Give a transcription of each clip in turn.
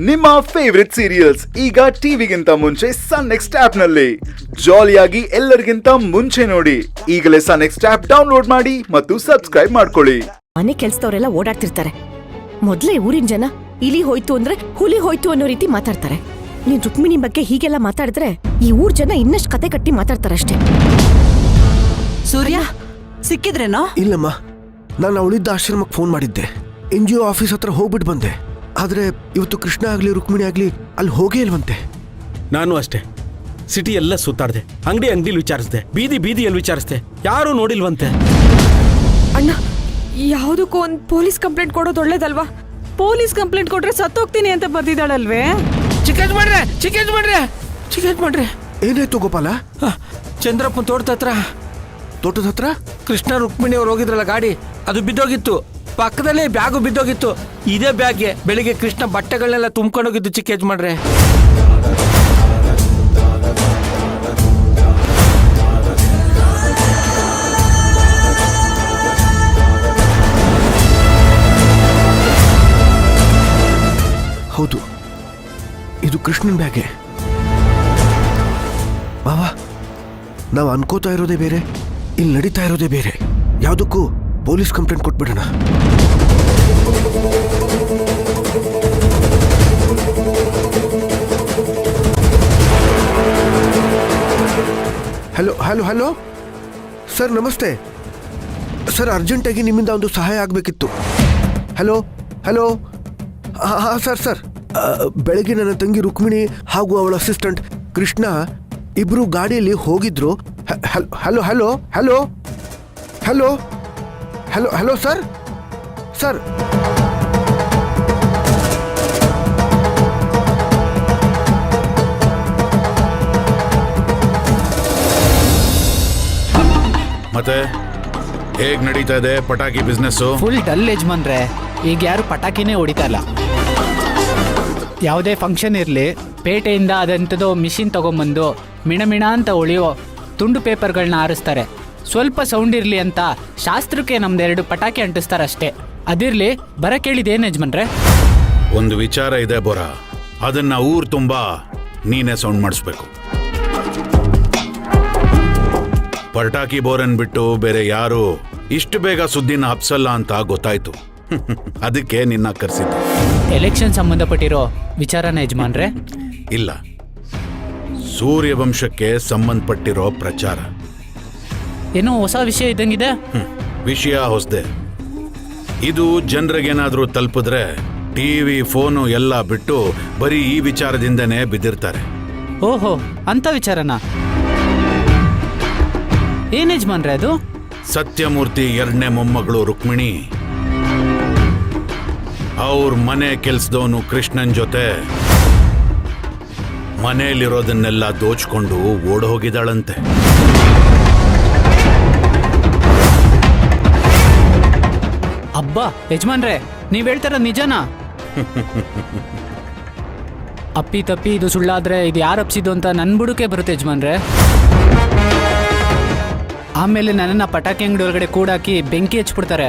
ನಿಮ್ಮ favourite serials ಈಗ ಟಿವಿಗಿಂತ ಮುಂಚೆ ಸನ್ ನೆಕ್ಸ್ಟ್ ಆಪ್ ನಲ್ಲಿ ಜಾಲಿಯಾಗಿ ಎಲ್ಲರಿಗಿಂತ ಮುಂಚೆ ನೋಡಿ. ಈಗಲೇ ಸನ್ ನೆಕ್ಸ್ಟ್ ಆಪ್ ಡೌನ್ಲೋಡ್ ಮಾಡಿ ಮತ್ತು ಸಬ್ಸ್ಕ್ರೈಬ್ ಮಾಡ್ಕೊಳ್ಳಿ. ಮನೆ ಕೆಲ್ಸದವರೆಲ್ಲ ಓಡಾಡ್ತಿರ್ತಾರೆ. ಮೊದ್ಲೇ ಊರಿನ ಜನ ಇಲಿ ಹೋಯ್ತು ಅಂದ್ರೆ ಹುಲಿ ಹೋಯ್ತು ಅನ್ನೋ ರೀತಿ ಮಾತಾಡ್ತಾರೆ. ನೀನ್ ರುಕ್ಮಿಣಿ ಬಗ್ಗೆ ಹೀಗೆಲ್ಲ ಮಾತಾಡಿದ್ರೆ ಈ ಊರ್ ಜನ ಇನ್ನಷ್ಟು ಕತೆ ಕಟ್ಟಿ ಮಾತಾಡ್ತಾರಷ್ಟೇ. ಸೂರ್ಯ ಸಿಕ್ಕಿದ್ರೇನೋ? ಇಲ್ಲಮ್ಮ, ನಾನು ಅವಳಿದ್ದ ಆಶ್ರಮಕ್ಕೆ ಫೋನ್ ಮಾಡಿದ್ದೆ. NGO ಆಫೀಸ್ ಹತ್ರ ಹೋಗ್ಬಿಟ್ಟು ಬಂದೆ. ಆದ್ರೆ ಇವತ್ತು ಕೃಷ್ಣ ಆಗ್ಲಿ ರುಕ್ಮಿಣಿ ಆಗ್ಲಿ ಅಲ್ಲಿ ಹೋಗೇ ಇಲ್ವಂತೆ. ನಾನು ಅಷ್ಟೇ ಸಿಟಿ ಎಲ್ಲ ಸುತ್ತಾಡ್ದೆ, ಅಂಗಡಿಲಿ ವಿಚಾರಿಸ್ದೆ, ಬೀದಿಯಲ್ಲಿ ವಿಚಾರಿಸ್ದೆ, ಯಾರೂ ನೋಡಿಲ್ವಂತೆ. ಅಣ್ಣ, ಯಾವುದಕ್ಕೂ ಒಂದು ಪೊಲೀಸ್ ಕಂಪ್ಲೇಂಟ್ ಕೊಡೋದು ಒಳ್ಳೇದಲ್ವಾ? ಪೊಲೀಸ್ ಕಂಪ್ಲೇಂಟ್ ಕೊಟ್ರೆ ಸತ್ತೋಗ್ತೀನಿ ಅಂತ ಬರ್ದಿದ್ದಾಳಲ್ವೇ? ಚಿಕೇಜ್ ಮಾಡ್ರೆ. ಏನಾಯ್ತು ಗೋಪಾಲ? ಚಂದ್ರಪ್ಪನ ತೋಟದ ಹತ್ರ ಕೃಷ್ಣ ರುಕ್ಮಿಣಿ ಅವ್ರು ಹೋಗಿದ್ರಲ್ಲ ಗಾಡಿ, ಅದು ಬಿದ್ದೋಗಿತ್ತು. ಪಕ್ಕದಲ್ಲೇ ಬ್ಯಾಗು ಬಿದ್ದೋಗಿತ್ತು. ಇದೇ ಬ್ಯಾಗ್ಗೆ ಬೆಳಿಗ್ಗೆ ಕೃಷ್ಣ ಬಟ್ಟೆಗಳನ್ನೆಲ್ಲ ತುಂಬ್ಕೊಂಡೋಗಿದ್ದು. ಚಿಕೇಜ್ ಮಾಡ್ರೆ. ಹೌದು, ಇದು ಕೃಷ್ಣನ್ ಬ್ಯಾಗೆ. ಬಾವಾ, ನಾವು ಅನ್ಕೋತಾ ಇರೋದೇ ಬೇರೆ, ಇಲ್ಲಿ ನಡೀತಾ ಇರೋದೇ ಬೇರೆ. ಯಾವುದಕ್ಕೂ ಪೊಲೀಸ್ ಕಂಪ್ಲೇಂಟ್ ಕೊಟ್ಬಿಡೋಣ. ಹಲೋ ಸರ್, ನಮಸ್ತೆ ಸರ್. ಅರ್ಜೆಂಟಾಗಿ ನಿಮ್ಮಿಂದ ಒಂದು ಸಹಾಯ ಆಗಬೇಕಿತ್ತು. ಹಲೋ ಹಾಂ ಸರ್. ಬೆಳಗ್ಗೆ ನನ್ನ ತಂಗಿ ರುಕ್ಮಿಣಿ ಹಾಗೂ ಅವಳ ಅಸಿಸ್ಟೆಂಟ್ ಕೃಷ್ಣ ಇಬ್ರು ಗಾಡಿಯಲ್ಲಿ ಹೋಗಿದ್ರು. Hello sir. ಮತ್ತೆ ಹೇಗ್ ನಡೀತಾ ಇದೆ ಪಟಾಕಿ ಬಿಸ್ನೆಸ್? ಫುಲ್ ಡಲ್ ಯಜಮಾನ್ರೆ. ಈಗ ಯಾರು ಪಟಾಕಿನೇ ಹೊಡಿತಾ ಇಲ್ಲ. ಯಾವುದೇ ಫಂಕ್ಷನ್ ಇರಲಿ, ಪೇಟೆಯಿಂದ ಅದಂಥದ್ದು ಮಿಷಿನ್ ತಗೊಂಬಂದು ಮಿಣ ಅಂತ ಉಳಿಯೋ ತುಂಡು ಪೇಪರ್ಗಳನ್ನ ಆರಿಸ್ತಾರೆ. ಸ್ವಲ್ಪ ಸೌಂಡ್ ಇರಲಿ ಅಂತ ಶಾಸ್ತ್ರಕ್ಕೆ ನಮ್ದೆರಡು ಪಟಾಕಿ ಅಂಟಿಸ್ತಾರಷ್ಟೇ. ಅದಿರಲಿ, ಬರ ಕೇಳಿದೇನು ಯಜಮಾನ್ರೆ? ಒಂದು ವಿಚಾರ ಇದೆ ಬೋರ, ಅದನ್ನ ಊರ್ ತುಂಬಾ ನೀನೇ ಸೌಂಡ್ ಮಾಡಿಸ್ಬೇಕು. ಪಟಾಕಿ ಬೋರನ್ ಬಿಟ್ಟು ಬೇರೆ ಯಾರು ಇಷ್ಟು ಬೇಗ ಸುದ್ದಿನ ಹಬ್ಸಲ್ಲ ಅಂತ ಗೊತ್ತಾಯ್ತು. ಅದಕ್ಕೆ ನಿನ್ನ ಕರೆಸಿದ್ದು. ಎಲೆಕ್ಷನ್ ಸಂಬಂಧಪಟ್ಟಿರೋ ವಿಚಾರನ ಯಜಮಾನ್ರೆ? ಇಲ್ಲ, ಸೂರ್ಯವಂಶಕ್ಕೆ ಸಂಬಂಧಪಟ್ಟಿರೋ ಪ್ರಚಾರ. ಏನೋ ಹೊಸ ವಿಷಯ ಇದ್ದಂಗಿದೆ. ವಿಷಯ ಹೊಸದೆ. ಇದು ಜನರಿಗೇನಾದ್ರೂ ತಲುಪಿದ್ರೆ ಟಿವಿ ಫೋನು ಎಲ್ಲ ಬಿಟ್ಟು ಬರೀ ಈ ವಿಚಾರದಿಂದನೇ ಬಿದ್ದಿರ್ತಾರೆ. ಓಹೋ, ಅಂತ ವಿಚಾರನ? ಏನ್ ಯಜಮಾನ್ರೆ ಅದು? ಸತ್ಯಮೂರ್ತಿ ಎರಡನೇ ಮೊಮ್ಮಗಳು ರುಕ್ಮಿಣಿ ಅವ್ರ ಮನೆ ಕೆಲ್ಸದವನು ಕೃಷ್ಣನ್ ಜೊತೆ ಮನೆಯಲ್ಲಿರೋದನ್ನೆಲ್ಲ ದೋಚ್ಕೊಂಡು ಓಡ್ ಹೋಗಿದ್ದಾಳಂತೆ. ಅಬ್ಬಾ ಯಜಮಾನ್ರೆ, ನೀವ್ ಹೇಳ್ತಾರ ನಿಜನಾ? ಅಪ್ಪಿ ತಪ್ಪಿ ಇದು ಸುಳ್ಳಾದ್ರೆ ಇದು ಯಾರು ಅಪ್ಸಿದ್ದು ಅಂತ ನನ್ ಬುಡಕೆ ಬರುತ್ತೆ ಯಜಮಾನ್ರೆ. ಆಮೇಲೆ ನನ್ನನ್ನ ಪಟಾಕಿ ಅಂಗಡಿ ಒಳಗಡೆ ಕೂಡಾಕಿ ಬೆಂಕಿ ಹಚ್ಬಿಡ್ತಾರೆ.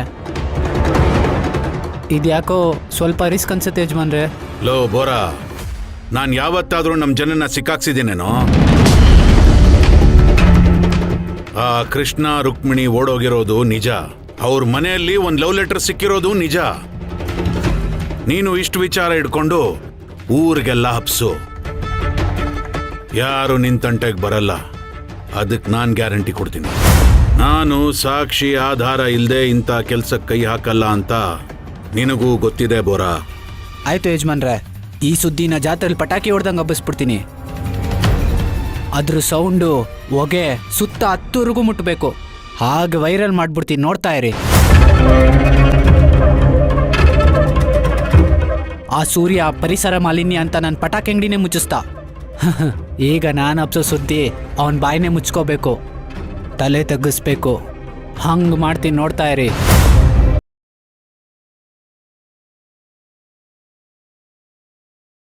ಇದ್ಯಾಕೋ ಸ್ವಲ್ಪ ರಿಸ್ಕ್ ಅನ್ಸುತ್ತೆ ಯಜಮಾನ್ರೆ. ಲೋ ಬೋರಾ, ನಾನ್ ಯಾವತ್ತಾದ್ರೂ ನಮ್ ಜನನ ಸಿಕ್ಕಾಕ್ಸಿದ್ದೀನೇನೋ? ಆ ಕೃಷ್ಣ ರುಕ್ಮಿಣಿ ಓಡೋಗಿರೋದು ನಿಜ. ಅವ್ರ ಮನೆಯಲ್ಲಿ ಒಂದ್ ಲವ್ ಲೆಟರ್ ಸಿಕ್ಕಿರೋದು ನಿಜ. ನೀನು ಇಷ್ಟು ವಿಚಾರ ಇಟ್ಕೊಂಡು ಊರಿಗೆಲ್ಲ ಹಬ್ಸು. ಯಾರು ನಿನ್ ತಂಟೆಗೆ ಬರಲ್ಲ, ಅದಕ್ಕೆ ನಾನ್ ಗ್ಯಾರಂಟಿ ಕೊಡ್ತೀನಿ. ನಾನು ಸಾಕ್ಷಿ ಆಧಾರ ಇಲ್ಲದೆ ಇಂಥ ಕೆಲ್ಸಕ್ಕೆ ಕೈ ಹಾಕಲ್ಲ ಅಂತ ನಿನಗೂ ಗೊತ್ತಿದೆ ಬೋರಾ. ಆಯ್ತು ಯಜಮಾನ್ರೆ, ಈ ಸುದ್ದಿನ ಜಾತ್ರೆಯಲ್ಲಿ ಪಟಾಕಿ ಹೊಡೆದಂಗೆ ಹಬ್ಬಿಸ್ಬಿಡ್ತೀನಿ. ಅದ್ರ ಸೌಂಡು ಹೊಗೆ ಸುತ್ತ 10 ಮುಟ್ಟಬೇಕು. ಹಾಗೆ ವೈರಲ್ ಮಾಡ್ಬಿಡ್ತೀನಿ, ನೋಡ್ತಾ ಇರಿ. ಆ ಸೂರ್ಯ ಪರಿಸರ ಮಾಲಿನ್ಯ ಅಂತ ನನ್ನ ಪಟಾಕಿ ಅಂಗಡಿನೇ ಮುಚ್ಚಿಸ್ತಾ. ಈಗ ನಾನು ಹಬ್ಸೋ ಸುದ್ದಿ ಅವನ ಬಾಯಿನೇ ಮುಚ್ಕೋಬೇಕು, ತಲೆ ತಗ್ಗಿಸ್ಬೇಕು. ಹಂಗೆ ಮಾಡ್ತೀನಿ, ನೋಡ್ತಾ ಇರಿ.